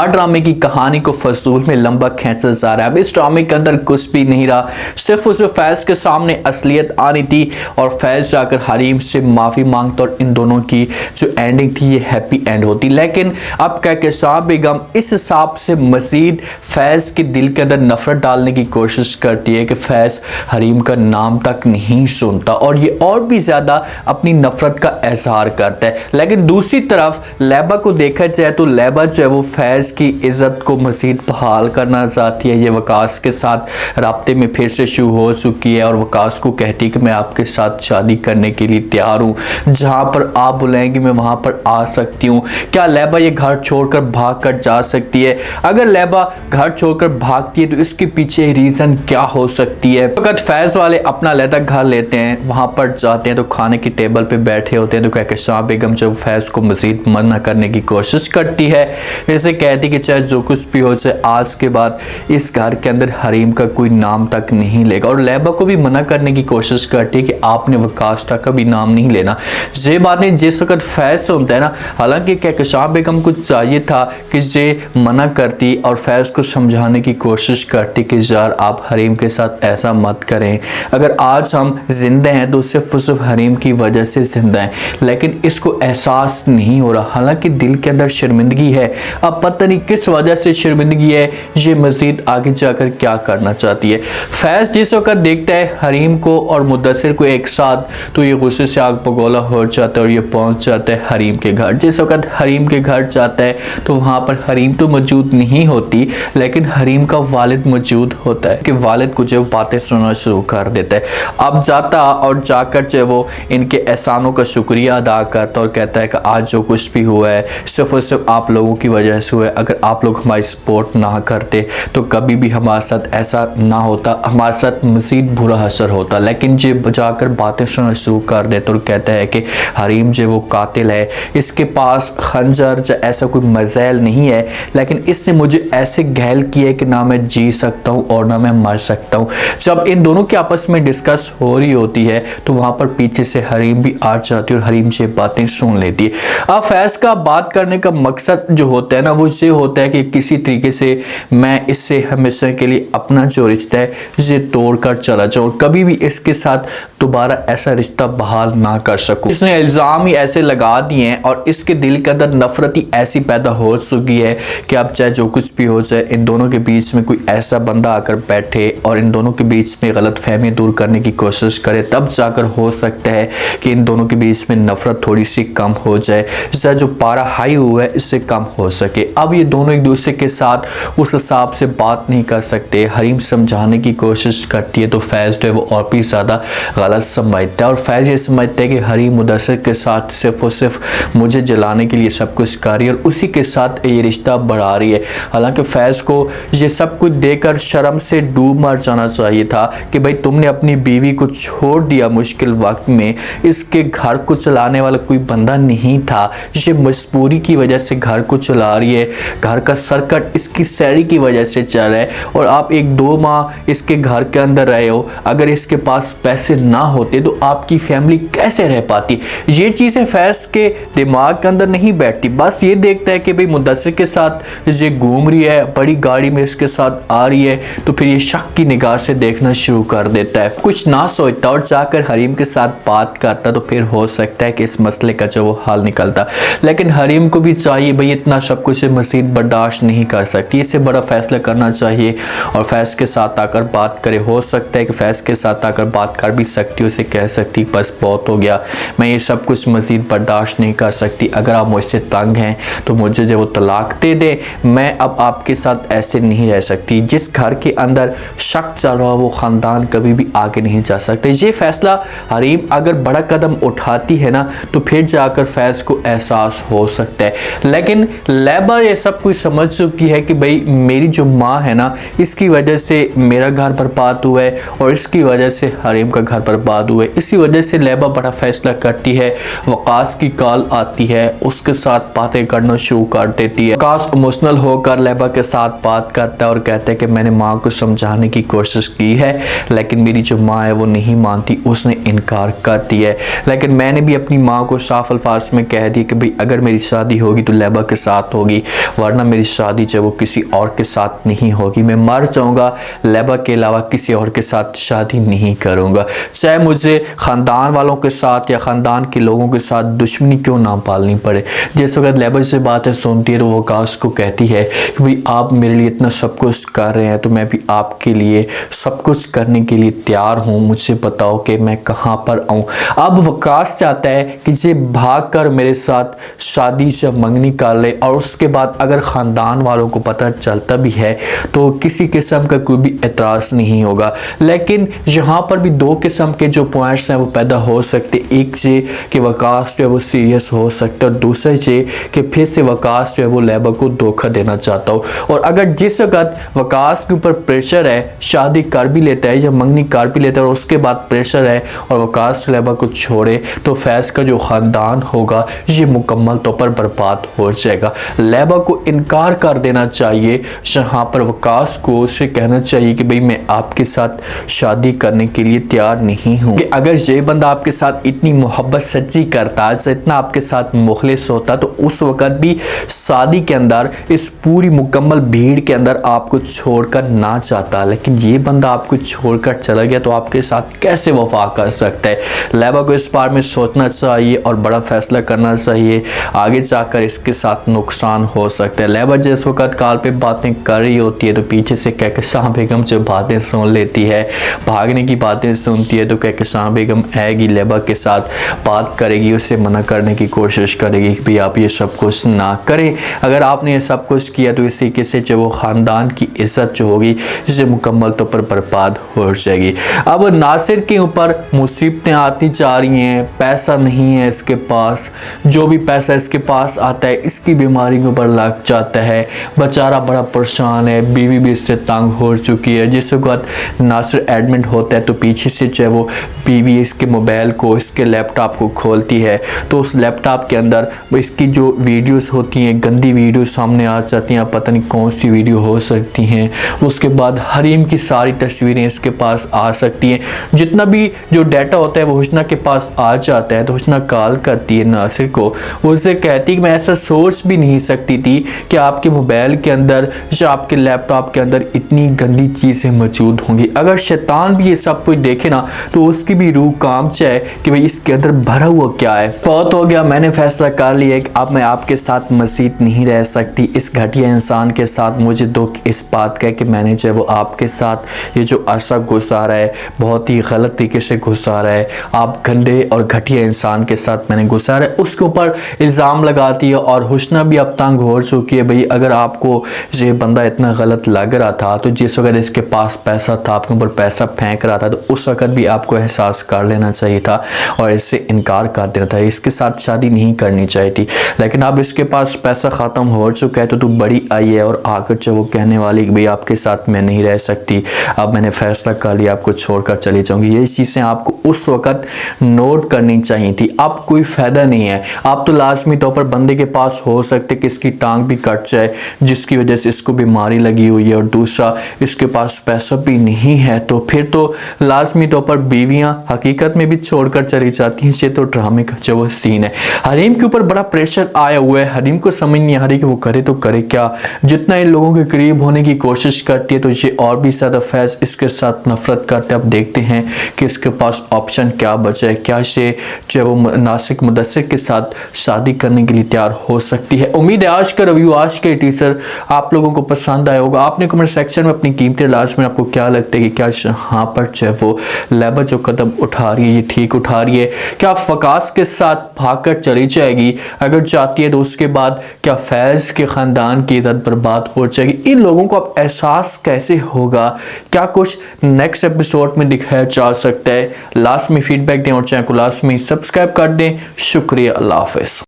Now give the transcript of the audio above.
ड्रामे की कहानी को फजूल में लंबा खींचा जा रहा है। अब इस ड्रामे के अंदर कुछ भी नहीं रहा, सिर्फ उसे फैज के सामने असलियत आनी थी और फैज जाकर हरीम से माफ़ी मांगता और इन दोनों की जो एंडिंग थी ये हैप्पी एंड होती। लेकिन अब कहकशां बेगम इस हिसाब से मजीद फैज के दिल के अंदर नफरत डालने की कोशिश करती है कि फैज हरीम का नाम तक नहीं सुनता और ये और भी ज़्यादा अपनी नफरत का इजहार करता है। लेकिन दूसरी तरफ लैबा को देखा जाए तो लैबा जो है वो फैज की इज्जत को मजीद बहाल करना चाहती है। ये वकास के साथ राब्ते में फिर से शुरू हो चुकी है और वकास को कहती है कि मैं आपके साथ शादी करने के लिए तैयार हूँ, जहाँ पर आप बुलाएंगे मैं वहाँ पर आ सकती हूँ। क्या लैबा ये घर छोड़कर भाग कर जा सकती है? अगर लैबा घर छोड़कर भागती है तो इसके पीछे रीज़न क्या हो सकती है? वक्त फैज वाले अपना अलग घर लेते हैं, वहाँ पर जाते हैं तो खाने की टेबल पर बैठे होते हैं तो कहकशां बेगम जब फैज को मजीद मना करने की कोशिश करती है, इसे कहती कि चाहे जो कुछ भी हो जाए आज के बाद इस घर के अंदर हरीम का कोई नाम तक नहीं लेगा और लैबा को भी मना करने की कोशिश करती है कि आपने वकास का भी नाम नहीं लेना। ये बातें जिस वक्त फैज से होता है ना, हालांकि कहकशां बेगम को चाहिए था कि ये मना करती और फैज को समझाने की कोशिश करती कि यार आप हरीम के साथ ऐसा मत करें, अगर आज हम जिंदा हैं तो सिर्फ हरीम की वजह से जिंदा हैं। लेकिन इसको एहसास नहीं हो रहा, हालांकि दिल के अंदर शर्मिंदगी है। अब पता नहीं किस वजह से शर्मिंदगी है, ये मजीद आगे जाकर क्या करना चाहती है। फैज जिस वक्त देखता है हरीम को और मुद्दसिर को एक साथ तो ये गुस्से से आग बगोला हो जाता है और ये पहुंच जाता है हरीम के घर। जिस वक्त हरीम के घर जाता है तो वहां पर हरीम तो मौजूद नहीं होती, लेकिन हरीम का वालिद मौजूद होता है कि वालिद को जो बातें सुनना शुरू कर देता है। अब जाता और जाकर जो वो इनके एहसानों का शुक्रिया अदा करता और कहता है कि आज जो कुछ भी हुआ है सिर्फ और सिर्फ आप लोगों की वजह से हुआ है, अगर आप लोग हमारी सपोर्ट ना करते तो कभी भी हमारे साथ ऐसा ना होता, हमारे साथ मज़ीद बुरा असर होता। लेकिन जे जाकर बातें सुनना शुरू कर देता और कहता है कि हरीम जो वो कातिल है, इसके पास खंजर या ऐसा कोई मज़ैल नहीं है, लेकिन इसने मुझे ऐसे घायल किया है कि ना मैं जी सकता हूँ और ना मैं मर सकता हूँ। जब इन दोनों के आपस में डिस्कस हो रही होती है तो वहाँ पर पीछे से हरीम भी आ जाती है और हरीम से बातें सुन लेती है। अब फैज का बात करने का मकसद जो होता है ना वो ये होता है कि किसी तरीके से मैं इससे हमेशा के लिए अपना जो रिश्ता है इसे तोड़कर चला जाऊँ, कभी भी इसके साथ दोबारा ऐसा रिश्ता बहाल ना कर सकूं। इसने इल्ज़ाम ही ऐसे लगा दिए हैं और इसके दिल के अंदर नफरत ही ऐसी पैदा हो चुकी है कि अब चाहे जो कुछ भी हो जाए इन दोनों के बीच में कोई ऐसा बंदा आकर बैठे और इन दोनों के बीच में गलत फहमी दूर करने की कोशिश करे, तब जाकर हो सकता है कि इन दोनों के बीच में नफरत थोड़ी सी कम हो जाए, इसका जो पारा हाई हुआ है इससे कम हो सके। अब ये दोनों एक दूसरे के साथ उस हिसाब से बात नहीं कर सकते। हरीम समझाने की कोशिश करती है तो फैज जो है वो और भी ज़्यादा गलत समझता है और फैज ये समझता है कि हरीम मुदस्सिर के साथ सिर्फ और सिर्फ मुझे जलाने के लिए सब कुछ कर रही है और उसी के साथ ये रिश्ता बढ़ा रही है। हालांकि फैज को ये सब कुछ देकर शर्म से डूब मर जाना चाहिए था कि भाई तुमने अपनी बीवी को छोड़ दिया मुश्किल वक्त में, इसके घर को चलाने वाला कोई बंदा नहीं था, ये मजबूरी की वजह से घर को चला रही है, घर का सर्कट इसकी सैलरी की वजह से चल रहा है और आप 1-2 माह इसके घर के अंदर रहे हो, अगर इसके पास पैसे ना होते तो आपकी फैमिली कैसे रह पाती। ये चीज़ें फैज के दिमाग के अंदर नहीं बैठती, बस ये देखता है कि भाई मुदस्सिर के साथ ये घूम रही है, बड़ी गाड़ी में इसके साथ आ रही है, तो फिर ये शक की निगाह से देखना शुरू कर देता है, कुछ ना सोचता और जाकर हरीम के साथ बात करता तो फिर हो सकता है कि इस मसले का जो वो हल निकलता। लेकिन हरीम को भी चाहिए भाई इतना सब कुछ मज़ीद बर्दाश्त नहीं कर सकती, इससे बड़ा फैसला करना चाहिए और फैज के साथ आकर बात करे। हो सकता है कि फैज के साथ आकर बात कर भी सकती हो, उसे कह सकती बस बहुत हो गया, मैं ये सब कुछ मज़ीद बर्दाश्त नहीं कर सकती, अगर आप मुझसे तंग हैं तो मुझे जो वो तलाक दे दे, मैं अब आपके साथ ऐसे नहीं रह सकती। जिस घर के अंदर शक चल रहा वो ख़ानदान कभी भी आगे नहीं जा सकते। ये फैसला हरीम अगर बड़ा कदम उठाती है ना तो फिर जाकर फैज को एहसास हो सकता है। लेकिन लैबा ये सब कुछ समझ चुकी है कि भाई मेरी जो माँ है ना इसकी वजह से मेरा घर बर्बाद हुआ है और इसकी वजह से हरीम का घर बर्बाद हुए। इसी वजह से लैबा बड़ा फैसला करती है, वकास की कॉल आती है, उसके साथ बातें करना शुरू कर देती है। वकास इमोशनल होकर लैबा के साथ बात करता है और कहता है कि मैंने माँ को समझाने की कोशिश की है, लेकिन मेरी जो माँ है वो नहीं मानती, उसने इनकार कर दिया है। लेकिन मैंने भी अपनी माँ को साफ अल्फाज में कह दिया कि भाई अगर मेरी शादी होगी तो लैबा के साथ होगी, वरना मेरी शादी जो वो किसी और के साथ नहीं होगी। मैं मर जाऊंगा, लैबा के अलावा किसी और के साथ शादी नहीं करूंगा, चाहे मुझे ख़ानदान वालों के साथ या ख़ानदान के लोगों के साथ दुश्मनी क्यों ना पालनी पड़े। जिस वक्त लैबा से बातें सुनती है तो वो वकास को कहती है कि भाई आप मेरे लिए इतना सब कुछ कर रहे हैं तो मैं भी आपके लिए सब कुछ करने के लिए तैयार हूँ, मुझे बताओ कि मैं कहाँ पर आऊँ। अब वकास चाहता है कि ये भाग कर मेरे साथ शादी से मंगनी कर ले, और उसके बाद अगर ख़ानदान वालों को पता चलता भी है तो किसी किस्म का कोई भी एतराज़ नहीं होगा। लेकिन यहाँ पर भी दो किस्म के जो पॉइंट्स हैं वो पैदा हो सकते, एक ये कि वकास जो है वो सीरियस हो सकता है, और दूसरा ये कि फिर से वकास जो है वो लैबा को धोखा देना चाहता हो। और अगर जिस वक्त वकास के ऊपर प्रेशर है, शादी कर भी लेता है या मंगनी कर भी लेता है और उसके बाद प्रेशर है और वकास लैबा को छोड़े, तो फैज़ का जो ख़ानदान होगा ये मुकम्मल तौर पर बर्बाद हो जाएगा। लैबा को इनकार कर देना चाहिए, जहाँ पर वकास को उसे कहना चाहिए कि भाई मैं आपके साथ शादी करने के लिए तैयार नहीं हूँ। कि अगर ये बंदा आपके साथ इतनी मोहब्बत सच्ची करता, इतना आपके साथ मुखलिस होता, तो उस वक़्त भी शादी के अंदर इस पूरी मुकम्मल भीड़ के अंदर आपको छोड़कर ना चाहता। लेकिन ये बंदा आपको छोड़कर चला गया तो आपके साथ कैसे वफा कर सकता है। लैबा को इस बारे में सोचना चाहिए और बड़ा फैसला करना चाहिए, आगे जाकर इसके साथ नुकसान हो सकता है। लैबा जिस वक्त कॉल पे बातें कर रही होती है तो पीछे से कहकशां बेगम जो बातें सुन लेती है, भागने की बातें सुनती है, तो कहकशां बेगम आएगी, लैबा के साथ बात करेगी, उसे मना करने की कोशिश करेगी कि भाई आप ये सब कुछ ना करें, अगर आपने ये सब कुछ किया तो इसी के से जो वो ख़ानदान की इज़्ज़त जो होगी इसे मुकम्मल तौर पर बर्बाद हो जाएगी। अब नासिर के ऊपर मुसीबतें आती जा रही हैं, पैसा नहीं है इसके पास, जो भी पैसा इसके पास आता है इसकी बीमारी के ऊपर लग जाता है, बेचारा बड़ा परेशान है, बीवी भी इससे तंग हो चुकी है। जिस वक्त नासिर एडमिट होता है तो पीछे से जो है वो बीवी इसके मोबाइल को, इसके लैपटॉप को खोलती है, तो उस लैपटॉप के अंदर इसकी जो वीडियोस होती हैं, गंदी वीडियो सामने आ जाती हैं, पता नहीं कौन सी वीडियो हो सकती हैं। उसके बाद हरीम की सारी तस्वीरें इसके पास आ सकती हैं, जितना भी जो डाटा होता है वो हुस्ना के पास आ जाता है। तो हुस्ना कॉल करती है नासिर को, उससे कहती है कि मैं ऐसा सोच भी नहीं सकती थी कि आपके मोबाइल के अंदर या आपके लैपटॉप के अंदर इतनी गंदी चीज़ें मौजूद होंगी। अगर शैतान भी ये सब कुछ देखे ना तो उसकी भी रूह काम चाहे कि भाई इसके अंदर भरा हुआ क्या है। बहुत हो गया, मैंने फैसला कर लिया कि अब मैं आपके साथ मज़ीद नहीं रह सकती, इस घटिया इंसान के साथ। मुझे दुख इस बात का कि मैंने जो है वो आपके साथ ये जो अरसा गुजारा है बहुत ही गलत तरीके से गुजारा है, आप गंदे और घटिया इंसान के साथ मैंने गुजारा है। उसके ऊपर इल्ज़ाम लगाती है और हुस्ना भी अब तंग हो चुकी है। भाई अगर आपको ये बंदा इतना गलत लग रहा था तो जिस वक्त इसके पास पैसा था, आपके ऊपर पैसा फेंक रहा था, तो उस वक्त भी आपको एहसास कर लेना चाहिए था और इससे इनकार कर देना था, इसके साथ शादी नहीं करनी चाहिए थी। लेकिन अब इसके पास पैसा ख़त्म हो चुका है तो तू बड़ी आई है और आकर जो वो कहने वाली कि भाई आपके साथ मैं नहीं रह सकती, अब मैंने फैसला कर लिया, आपको छोड़कर चली जाऊंगी। ये चीज़ें आपको उस वक्त नोट करनी चाहिए थी। अब कोई फ़ायदा नहीं है, आप तो लाजमी तौर पर बंदे के पास हो सकते कि इसकी टांग भी कट जाए जिसकी वजह से इसको बीमारी लगी हुई है, और दूसरा इसके पास पैसा भी नहीं है, तो फिर तो लाजमी तौर पर बीवियां हकीकत में भी छोड़कर चली जाती हैं। ये तो ड्रामे का जो वो सीन है। हरीम के ऊपर बड़ा प्रेशर आया हुआ है, हरीम को समझ नहीं आ रही कि वो करे तो करे क्या। जितना इन लोगों के करीब होने की कोशिश करती है तो ये और भी ज़्यादा फैज़ इसके साथ नफरत करते हैं। अब देखते हैं कि इसके पास ऑप्शन क्या बचा है, क्या ये जो वो नासिर मुदस्सिर के साथ शादी करने के लिए तैयार हो सकती है। उम्मीद है आज का रिव्यू, आज के टीजर आप लोगों को पसंद आया होगा। आपने कमेंट सेक्शन में अपनी कीमती लास्ट में आपको क्या लगता है कि क्या यहाँ पर जो है वो लैबा जो कदम उठा रही है ये ठीक उठा रही है, क्या वकास के साथ भागकर चली जाएगी, अगर चाहती है तो उसके बाद क्या फैज़ के ख़ानदान की इज़्ज़त बर्बाद हो जाएगी। इन लोगों को अब एहसास कैसे होगा, क्या कुछ नेक्स्ट एपिसोड में दिखाया जा सकता है। लास्ट में फीडबैक दें और चैनल को लास्ट में सब्सक्राइब कर दें। शुक्रिया, अल्लाह हाफ़िज़।